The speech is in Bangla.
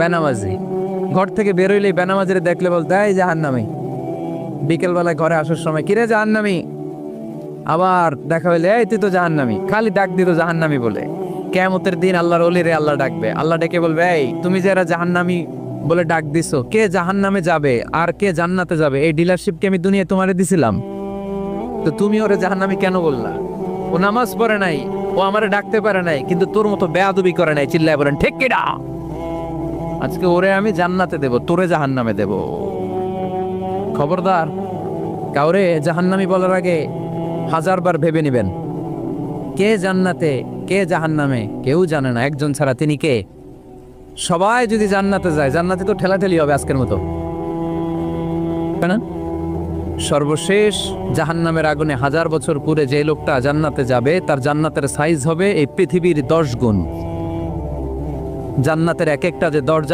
বেনামাজি, ঘর থেকে বেরোইলেই বেনামাজির দেখলে বলতে এই জাহান্নামী। বিকেল বেলায় ঘরে আসার সময় কিরে জাহান্নামী, আবার দেখা হইলে এই তুই তো জাহান্নামী, খালি ডাক দিত জাহান্নামী বলে। কিয়ামতের দিন আল্লাহর ওলিরে আল্লাহ ডাকবে, আল্লাহ ডেকে বলবে এই তুমি যে এরা জাহান্নামী বলে ডাক দিছো, কে জাহান্নামে যাবে আর কে জান্নাতে যাবে এই ডিলারশিপ কি আমি দুনিয়ায় তোমারে দিছিলাম? তো তুমি ওরে জাহান্নামী কেন বললা? ও নামাজ পড়ে নাই, ও আমারে ডাকতে পারে নাই, কিন্তু তোর মতো বেয়াদবি করে নাই। চিল্লায় বলেন ঠিক কিনা? আজকে ওরে আমি জান্নাতে দেব, তোরে জাহান্নামে দেব। খবরদার, কাউরে জাহান্নামী বলার আগে 1000 বার ভেবে নেবেন। কে জান্নাতে কে জাহান্নামে কেউ জানে না, একজন ছাড়া, তিনি কে? সবাই যদি জান্নাতে যায়, জান্নাতে তো ঠেলাঠেলি হবে আজকের মতো, তাই না? সর্বশেষ জাহান্নামের আগুনে 1000 বছর পুরে যে লোকটা জান্নাতে যাবে, তার জান্নাতের সাইজ হবে এই পৃথিবীর 10 গুণ। জান্নাতের এক একটা যে দরজা